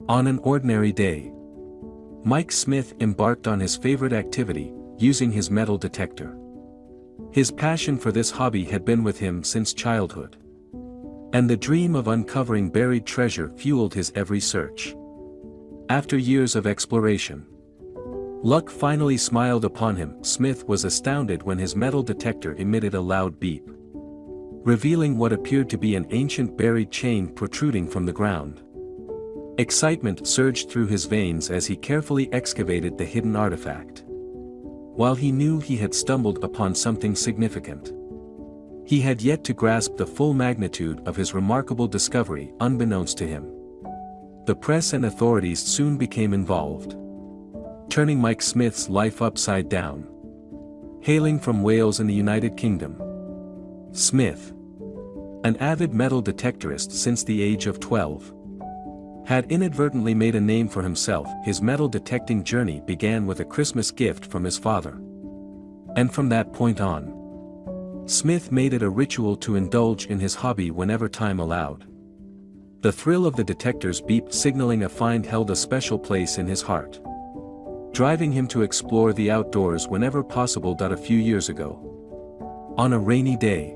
On an ordinary day, Mike Smith embarked on his favorite activity, using his metal detector. His passion for this hobby had been with him since childhood. And the dream of uncovering buried treasure fueled his every search. After years of exploration, luck finally smiled upon him. Smith was astounded when his metal detector emitted a loud beep, revealing what appeared to be an ancient buried chain protruding from the ground. Excitement surged through his veins as he carefully excavated the hidden artifact. While he knew he had stumbled upon something significant, he had yet to grasp the full magnitude of his remarkable discovery. Unbeknownst to him, the press and authorities soon became involved, turning Mike Smith's life upside down. Hailing from Wales in the United Kingdom, Smith, an avid metal detectorist since the age of 12, had inadvertently made a name for himself. His metal detecting journey began with a Christmas gift from his father. And from that point on, Smith made it a ritual to indulge in his hobby whenever time allowed. The thrill of the detector's beep signaling a find held a special place in his heart, driving him to explore the outdoors whenever possible. A few years ago, on a rainy day,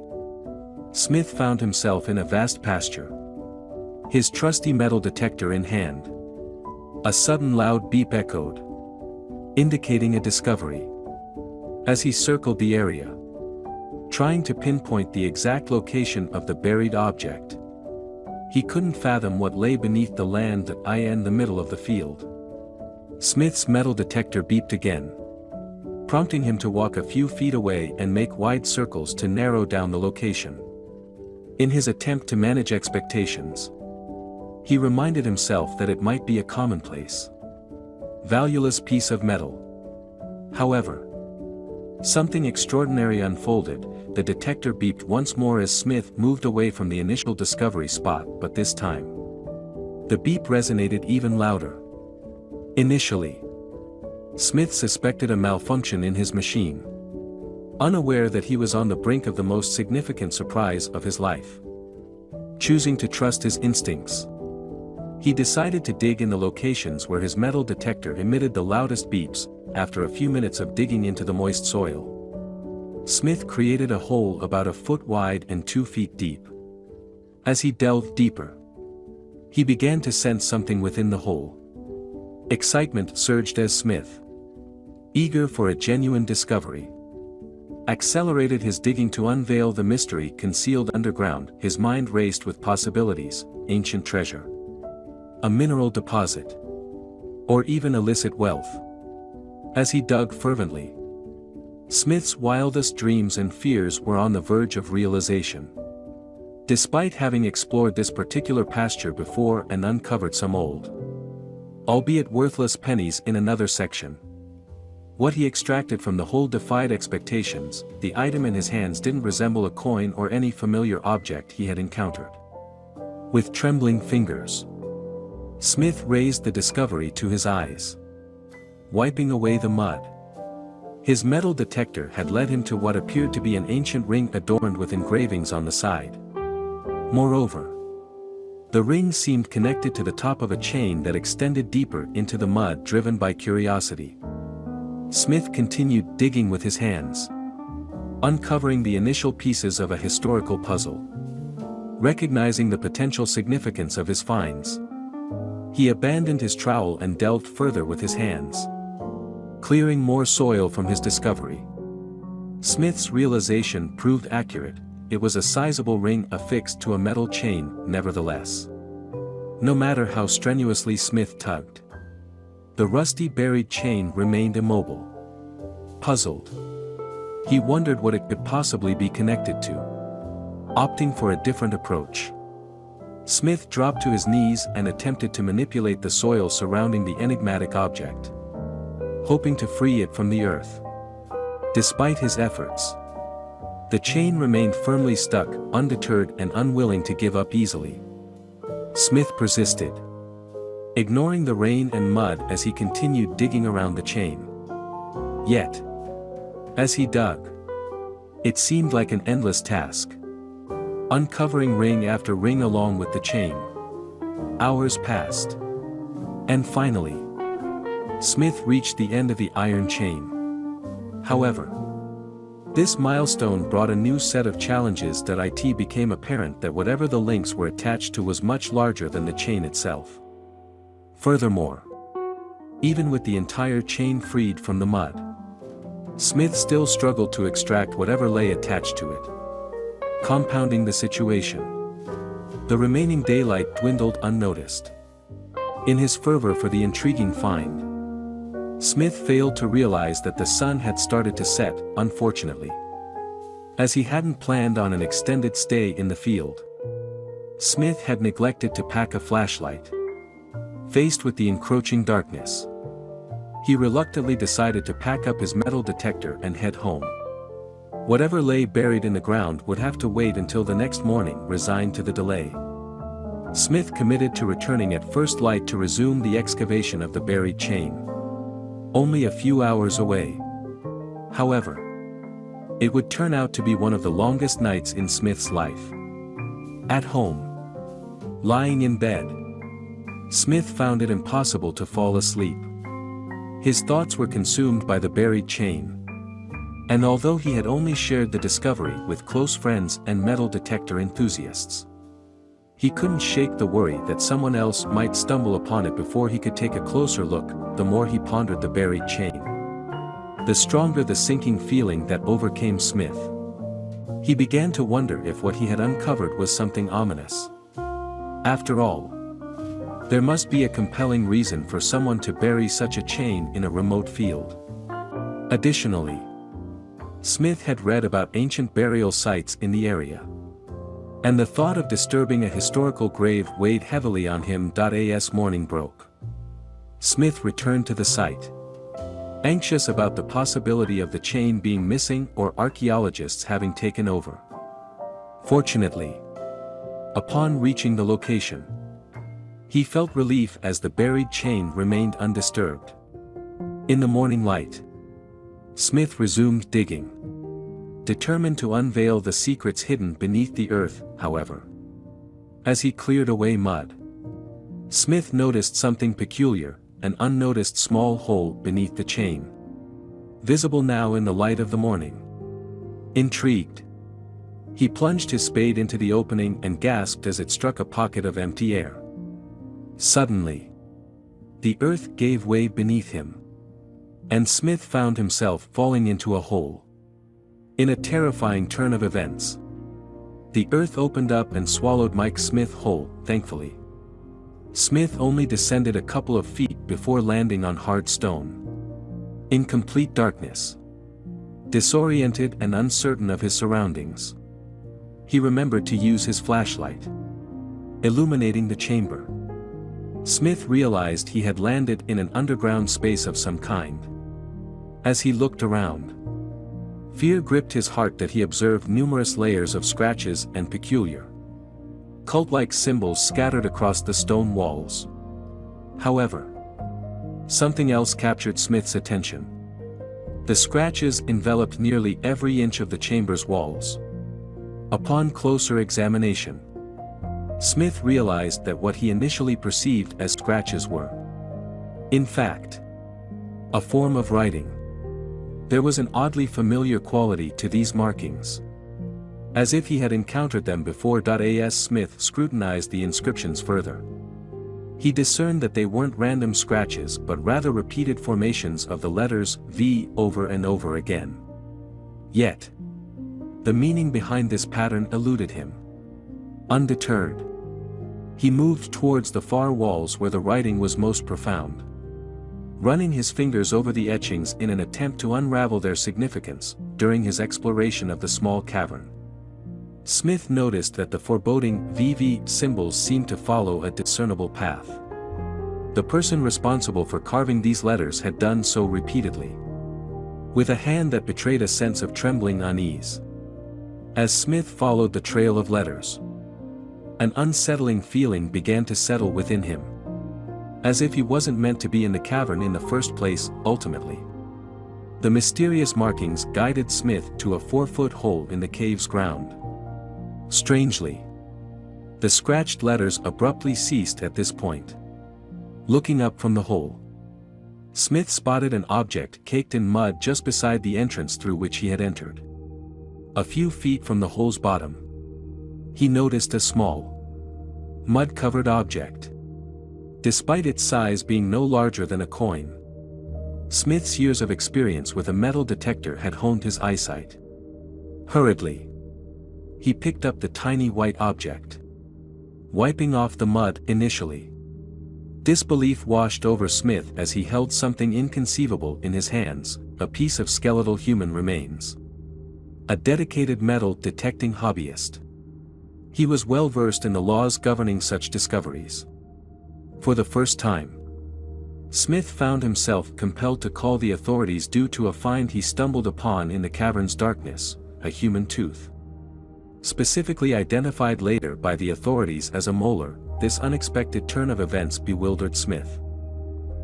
Smith found himself in a vast pasture, his trusty metal detector in hand. A sudden loud beep echoed, indicating a discovery. As he circled the area, trying to pinpoint the exact location of the buried object, he couldn't fathom what lay beneath the land in the middle of the field. Smith's metal detector beeped again, prompting him to walk a few feet away and make wide circles to narrow down the location. In his attempt to manage expectations, he reminded himself that it might be a commonplace, valueless piece of metal. However, something extraordinary unfolded. The detector beeped once more as Smith moved away from the initial discovery spot, but this time, the beep resonated even louder. Initially, Smith suspected a malfunction in his machine, unaware that he was on the brink of the most significant surprise of his life. Choosing to trust his instincts, he decided to dig in the locations where his metal detector emitted the loudest beeps. After a few minutes of digging into the moist soil, Smith created a hole about a foot wide and 2 feet deep. As he delved deeper, he began to sense something within the hole. Excitement surged as Smith, eager for a genuine discovery, accelerated his digging to unveil the mystery concealed underground. His mind raced with possibilities: ancient treasure, a mineral deposit, or even illicit wealth. As he dug fervently, Smith's wildest dreams and fears were on the verge of realization. Despite having explored this particular pasture before and uncovered some old, albeit worthless pennies in another section, what he extracted from the hole defied expectations. The item in his hands didn't resemble a coin or any familiar object he had encountered. With trembling fingers, Smith raised the discovery to his eyes, wiping away the mud. His metal detector had led him to what appeared to be an ancient ring adorned with engravings on the side. Moreover, the ring seemed connected to the top of a chain that extended deeper into the mud. Driven by curiosity, Smith continued digging with his hands, uncovering the initial pieces of a historical puzzle. Recognizing the potential significance of his finds, he abandoned his trowel and delved further with his hands, clearing more soil from his discovery. Smith's realization proved accurate. It was a sizable ring affixed to a metal chain. Nevertheless, no matter how strenuously Smith tugged, the rusty buried chain remained immobile. Puzzled, he wondered what it could possibly be connected to. Opting for a different approach, Smith dropped to his knees and attempted to manipulate the soil surrounding the enigmatic object, hoping to free it from the earth. Despite his efforts, the chain remained firmly stuck. Undeterred and unwilling to give up easily, Smith persisted, ignoring the rain and mud as he continued digging around the chain. Yet, as he dug, it seemed like an endless task, uncovering ring after ring along with the chain. Hours passed, And finally, Smith reached the end of the iron chain. However, this milestone brought a new set of challenges that it became apparent that whatever the links were attached to was much larger than the chain itself. Furthermore, even with the entire chain freed from the mud, Smith still struggled to extract whatever lay attached to it, compounding the situation. The remaining daylight dwindled unnoticed. In his fervor for the intriguing find, Smith failed to realize that the sun had started to set, unfortunately. As he hadn't planned on an extended stay in the field, Smith had neglected to pack a flashlight. Faced with the encroaching darkness, he reluctantly decided to pack up his metal detector and head home. Whatever lay buried in the ground would have to wait until the next morning, resigned to the delay. Smith committed to returning at first light to resume the excavation of the buried chain. Only a few hours away. However, it would turn out to be one of the longest nights in Smith's life. At home, lying in bed, Smith found it impossible to fall asleep. His thoughts were consumed by the buried chain. And although he had only shared the discovery with close friends and metal detector enthusiasts, he couldn't shake the worry that someone else might stumble upon it before he could take a closer look. The more he pondered the buried chain, the stronger the sinking feeling that overcame Smith. He began to wonder if what he had uncovered was something ominous. After all, there must be a compelling reason for someone to bury such a chain in a remote field. Additionally, Smith had read about ancient burial sites in the area, and the thought of disturbing a historical grave weighed heavily on him. As morning broke, Smith returned to the site, anxious about the possibility of the chain being missing or archaeologists having taken over. Fortunately, upon reaching the location, he felt relief as the buried chain remained undisturbed. In the morning light, Smith resumed digging, determined to unveil the secrets hidden beneath the earth. However, as he cleared away mud, Smith noticed something peculiar, an unnoticed small hole beneath the chain, visible now in the light of the morning. Intrigued, he plunged his spade into the opening and gasped as it struck a pocket of empty air. Suddenly, the earth gave way beneath him, and Smith found himself falling into a hole. In a terrifying turn of events, the earth opened up and swallowed Mike Smith whole. Thankfully, Smith only descended a couple of feet before landing on hard stone. In complete darkness, disoriented and uncertain of his surroundings, he remembered to use his flashlight, illuminating the chamber. Smith realized he had landed in an underground space of some kind. As he looked around, fear gripped his heart that he observed numerous layers of scratches and peculiar, cult-like symbols scattered across the stone walls. However, something else captured Smith's attention. The scratches enveloped nearly every inch of the chamber's walls. Upon closer examination, Smith realized that what he initially perceived as scratches were, in fact, a form of writing. There was an oddly familiar quality to these markings, as if he had encountered them before. As Smith scrutinized the inscriptions further, he discerned that they weren't random scratches but rather repeated formations of the letters V over and over again. Yet, the meaning behind this pattern eluded him. Undeterred, he moved towards the far walls where the writing was most profound, running his fingers over the etchings in an attempt to unravel their significance. During his exploration of the small cavern, Smith noticed that the foreboding VV symbols seemed to follow a discernible path. The person responsible for carving these letters had done so repeatedly, with a hand that betrayed a sense of trembling unease. As Smith followed the trail of letters, an unsettling feeling began to settle within him, as if he wasn't meant to be in the cavern in the first place. Ultimately, the mysterious markings guided Smith to a 4-foot hole in the cave's ground. Strangely, the scratched letters abruptly ceased at this point, Looking up from the hole, Smith spotted an object caked in mud just beside the entrance through which he had entered. A few feet from the hole's bottom, he noticed a small, mud-covered object. Despite its size being no larger than a coin, Smith's years of experience with a metal detector had honed his eyesight. Hurriedly, he picked up the tiny white object, wiping off the mud initially. Disbelief washed over Smith as he held something inconceivable in his hands, a piece of skeletal human remains. A dedicated metal detecting hobbyist. He was well versed in the laws governing such discoveries. For the first time, Smith found himself compelled to call the authorities due to a find he stumbled upon in the cavern's darkness, a human tooth. Specifically identified later by the authorities as a molar, this unexpected turn of events bewildered Smith,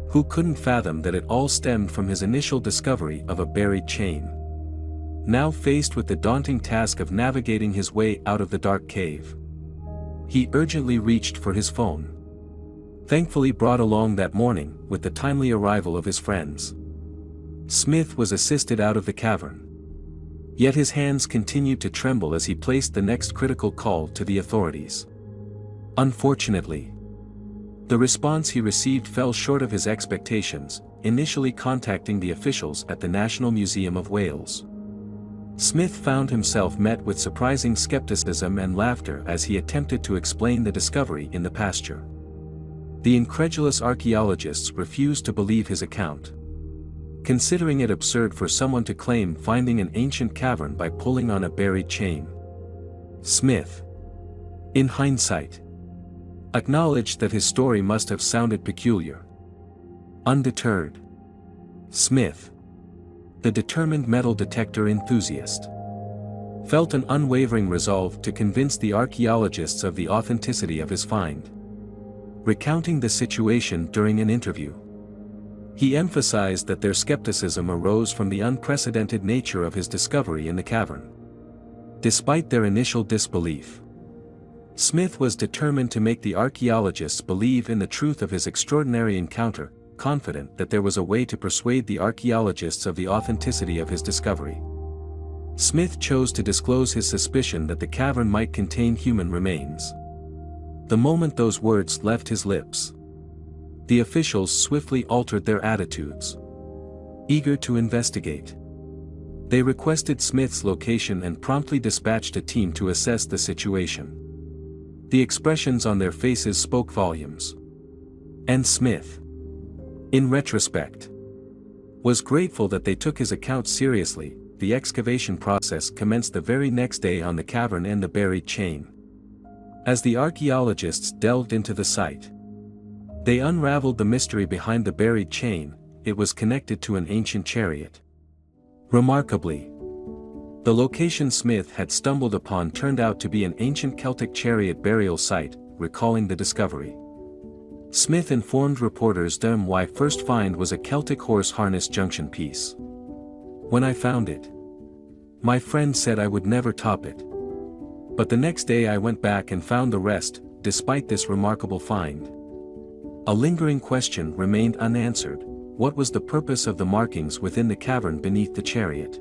who couldn't fathom that it all stemmed from his initial discovery of a buried chain. Now faced with the daunting task of navigating his way out of the dark cave, he urgently reached for his phone, thankfully brought along that morning with the timely arrival of his friends. Smith was assisted out of the cavern, yet his hands continued to tremble as he placed the next critical call to the authorities. Unfortunately, the response he received fell short of his expectations, initially contacting the officials at the National Museum of Wales. Smith found himself met with surprising skepticism and laughter as he attempted to explain the discovery in the pasture. The incredulous archaeologists refused to believe his account, considering it absurd for someone to claim finding an ancient cavern by pulling on a buried chain. Smith, in hindsight, acknowledged that his story must have sounded peculiar. Undeterred, Smith, the determined metal detector enthusiast, felt an unwavering resolve to convince the archaeologists of the authenticity of his find. Recounting the situation during an interview, he emphasized that their skepticism arose from the unprecedented nature of his discovery in the cavern. Despite their initial disbelief, Smith was determined to make the archaeologists believe in the truth of his extraordinary encounter, confident that there was a way to persuade the archaeologists of the authenticity of his discovery. Smith chose to disclose his suspicion that the cavern might contain human remains. The moment those words left his lips, the officials swiftly altered their attitudes. Eager to investigate, they requested Smith's location and promptly dispatched a team to assess the situation. The expressions on their faces spoke volumes. And Smith, in retrospect, was grateful that they took his account seriously. The excavation process commenced the very next day on the cavern and the buried chain. As the archaeologists delved into the site, they unraveled the mystery behind the buried chain. It was connected to an ancient chariot. Remarkably, the location Smith had stumbled upon turned out to be an ancient Celtic chariot burial site, recalling the discovery. Smith informed reporters my first find was a Celtic horse harness junction piece. When I found it, my friend said I would never top it. But the next day I went back and found the rest. Despite this remarkable find, a lingering question remained unanswered: what was the purpose of the markings within the cavern beneath the chariot?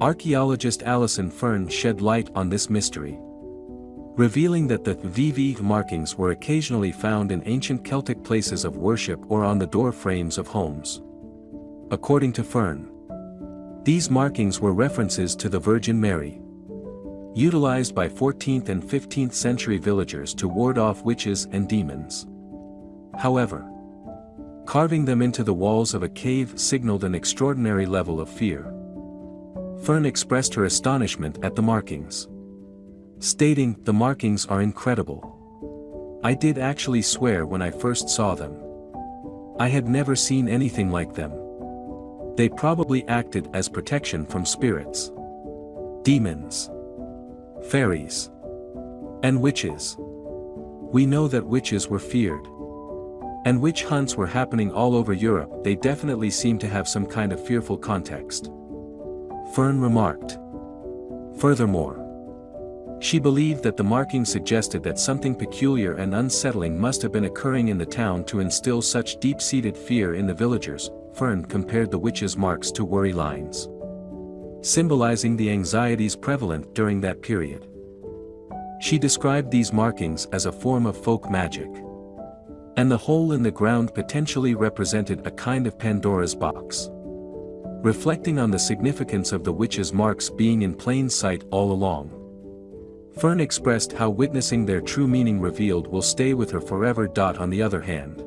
Archaeologist Alison Fern shed light on this mystery, revealing that the VV markings were occasionally found in ancient Celtic places of worship or on the door frames of homes. According to Fern, these markings were references to the Virgin Mary, utilized by 14th and 15th century villagers to ward off witches and demons. However, carving them into the walls of a cave signaled an extraordinary level of fear. Fern expressed her astonishment at the markings, stating, "The markings are incredible. I did actually swear when I first saw them. I had never seen anything like them. They probably acted as protection from spirits, demons, fairies, and witches. We know that witches were feared, and witch hunts were happening all over Europe. They definitely seem to have some kind of fearful context," Fern remarked. Furthermore, She believed that the markings suggested that something peculiar and unsettling must have been occurring in the town to instill such deep-seated fear in the villagers. Fern compared the witch's marks to worry lines, symbolizing the anxieties prevalent during that period. She described these markings as a form of folk magic, and the hole in the ground potentially represented a kind of Pandora's box. Reflecting on the significance of the witch's marks being in plain sight all along, Fern expressed how witnessing their true meaning revealed will stay with her forever. On the other hand,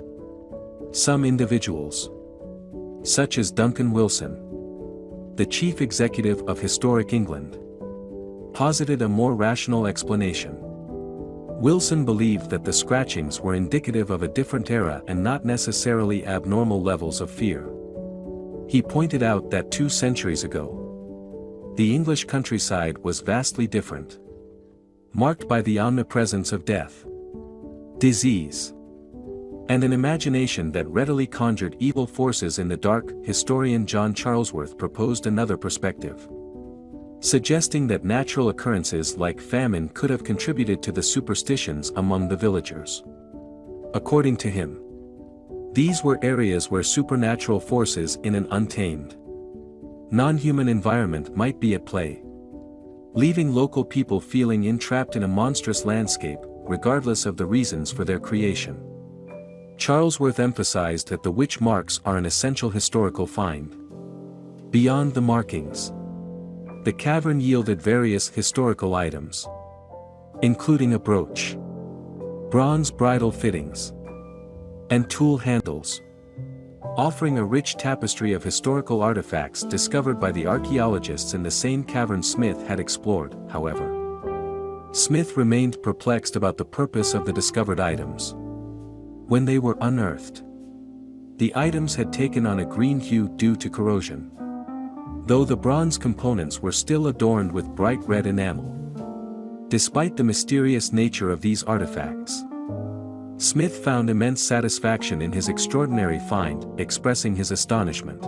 some individuals, such as Duncan Wilson, the chief executive of Historic England, posited a more rational explanation. Wilson believed that the scratchings were indicative of a different era and not necessarily abnormal levels of fear. He pointed out that 2 centuries ago, the English countryside was vastly different, marked by the omnipresence of death, disease, and an imagination that readily conjured evil forces in the dark. Historian John Charlesworth proposed another perspective, suggesting that natural occurrences like famine could have contributed to the superstitions among the villagers. According to him, these were areas where supernatural forces in an untamed, non-human environment might be at play, leaving local people feeling entrapped in a monstrous landscape, regardless of the reasons for their creation. Charlesworth emphasized that the witch marks are an essential historical find. Beyond the markings, the cavern yielded various historical items, including a brooch, bronze bridle fittings, and tool handles, offering a rich tapestry of historical artifacts discovered by the archaeologists in the same cavern Smith had explored. However, Smith remained perplexed about the purpose of the discovered items. When they were unearthed, the items had taken on a green hue due to corrosion, though the bronze components were still adorned with bright red enamel. Despite the mysterious nature of these artifacts, Smith found immense satisfaction in his extraordinary find, expressing his astonishment.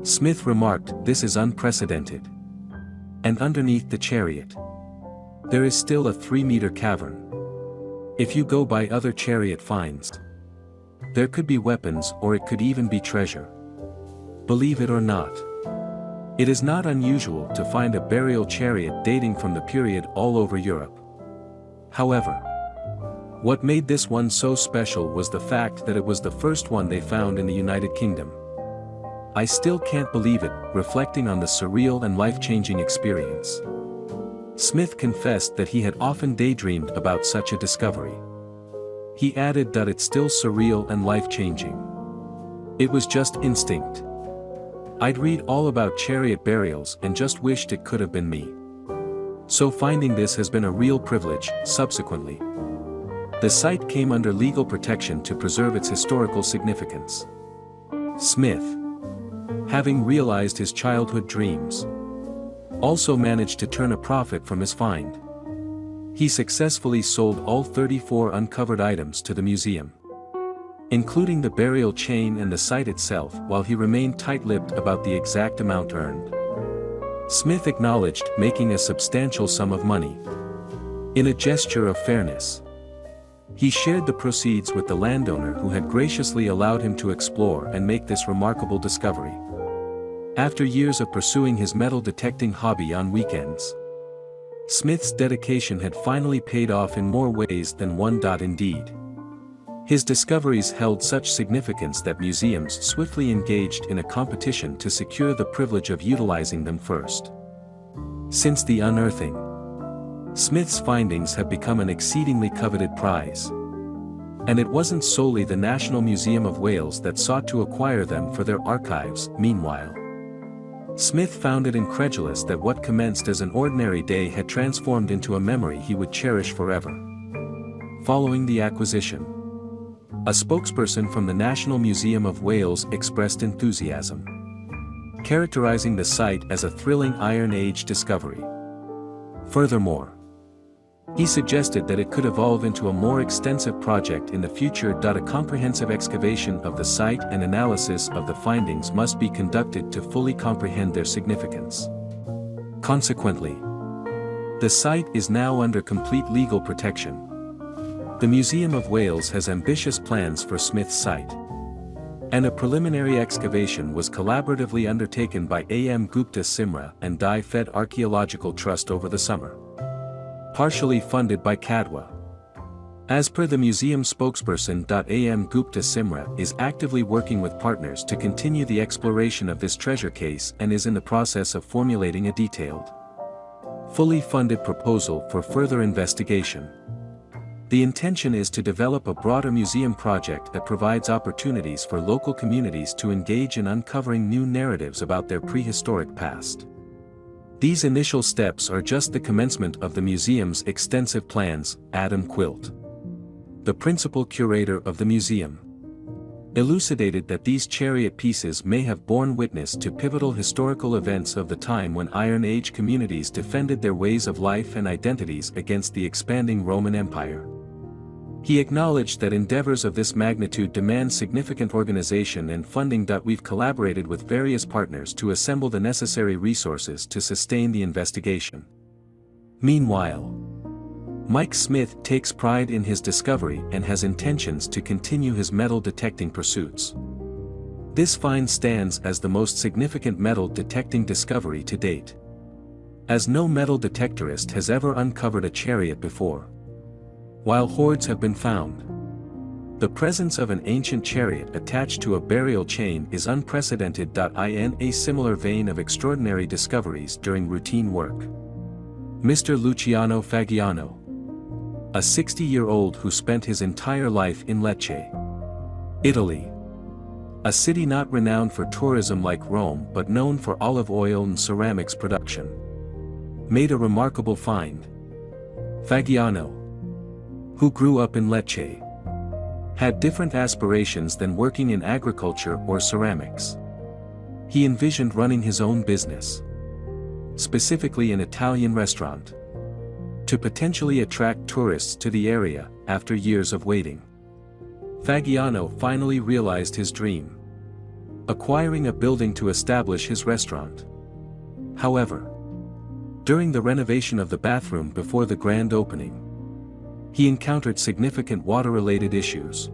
Smith remarked, "This is unprecedented. And underneath the chariot, there is still a 3-meter cavern. If you go by other chariot finds, there could be weapons or it could even be treasure. Believe it or not, it is not unusual to find a burial chariot dating from the period all over Europe. However, what made this one so special was the fact that it was the first one they found in the United Kingdom. I still can't believe it." Reflecting on the surreal and life-changing experience, Smith confessed that he had often daydreamed about such a discovery. He added that it's still surreal and life-changing. "It was just instinct. I'd read all about chariot burials and just wished it could have been me. So finding this has been a real privilege." Subsequently, the site came under legal protection to preserve its historical significance. Smith, having realized his childhood dreams, also managed to turn a profit from his find. He successfully sold all 34 uncovered items to the museum, including the burial chain and the site itself, while he remained tight-lipped about the exact amount earned. Smith acknowledged making a substantial sum of money. In a gesture of fairness, he shared the proceeds with the landowner who had graciously allowed him to explore and make this remarkable discovery. After years of pursuing his metal detecting hobby on weekends, Smith's dedication had finally paid off in more ways than one. Indeed, his discoveries held such significance that museums swiftly engaged in a competition to secure the privilege of utilizing them first. Since the unearthing, Smith's findings have become an exceedingly coveted prize. And it wasn't solely the National Museum of Wales that sought to acquire them for their archives. Meanwhile, Smith found it incredulous that what commenced as an ordinary day had transformed into a memory he would cherish forever. Following the acquisition, a spokesperson from the National Museum of Wales expressed enthusiasm, characterizing the site as a thrilling Iron Age discovery. Furthermore, he suggested that it could evolve into a more extensive project in the future. A comprehensive excavation of the site and analysis of the findings must be conducted to fully comprehend their significance. Consequently, The site is now under complete legal protection. The Museum of Wales has ambitious plans for Smith's site. And a preliminary excavation was collaboratively undertaken by A.M. Gupta Simra and Dai Fed Archaeological Trust over the summer. Partially funded by Cadwa. As per the museum spokesperson, A.M. Gupta Simra is actively working with partners to continue the exploration of this treasure case and is in the process of formulating a detailed, fully funded proposal for further investigation. The intention is to develop a broader museum project that provides opportunities for local communities to engage in uncovering new narratives about their prehistoric past. These initial steps are just the commencement of the museum's extensive plans, Adam Quilt, the principal curator of the museum, elucidated that these chariot pieces may have borne witness to pivotal historical events of the time when Iron Age communities defended their ways of life and identities against the expanding Roman Empire. He acknowledged that endeavors of this magnitude demand significant organization and funding. We've collaborated with various partners to assemble the necessary resources to sustain the investigation. Meanwhile, Mike Smith takes pride in his discovery and has intentions to continue his metal detecting pursuits. This find stands as the most significant metal detecting discovery to date, as no metal detectorist has ever uncovered a chariot before. While hoards have been found, the presence of an ancient chariot attached to a burial chain is unprecedented. In a similar vein of extraordinary discoveries during routine work, Mr. Luciano Fagiano, a 60-year-old who spent his entire life in Lecce, Italy, a city not renowned for tourism like Rome but known for olive oil and ceramics production, made a remarkable find. Fagiano, who grew up in Lecce, had different aspirations than working in agriculture or ceramics. He envisioned running his own business, specifically an Italian restaurant, to potentially attract tourists to the area. After years of waiting, Fagiano finally realized his dream, acquiring a building to establish his restaurant. However, during the renovation of the bathroom before the grand opening, he encountered significant water-related issues.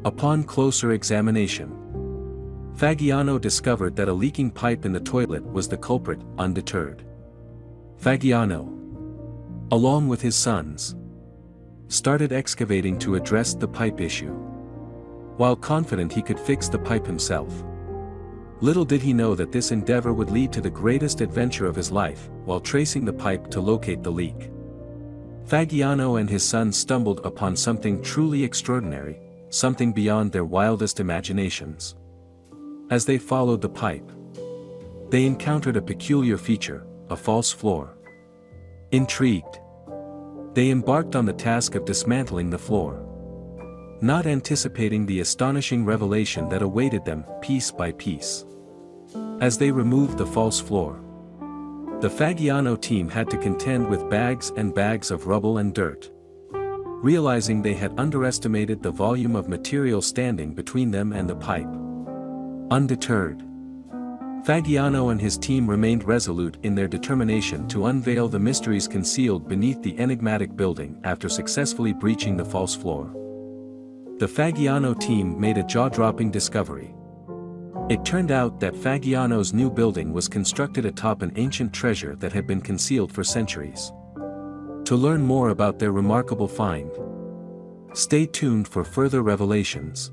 Upon closer examination, Fagiano discovered that a leaking pipe in the toilet was the culprit. Undeterred, Fagiano, along with his sons, started excavating to address the pipe issue. While confident he could fix the pipe himself, little did he know that this endeavor would lead to the greatest adventure of his life. While tracing the pipe to locate the leak, Fagiano and his sons stumbled upon something truly extraordinary, something beyond their wildest imaginations. As they followed the pipe, they encountered a peculiar feature, a false floor. Intrigued, they embarked on the task of dismantling the floor, not anticipating the astonishing revelation that awaited them, piece by piece. As they removed the false floor, the Fagiano team had to contend with bags and bags of rubble and dirt. Realizing they had underestimated the volume of material standing between them and the pipe, undeterred, Fagiano and his team remained resolute in their determination to unveil the mysteries concealed beneath the enigmatic building. After successfully breaching the false floor, the Fagiano team made a jaw-dropping discovery. It turned out that Fagiano's new building was constructed atop an ancient treasure that had been concealed for centuries. To learn more about their remarkable find, stay tuned for further revelations.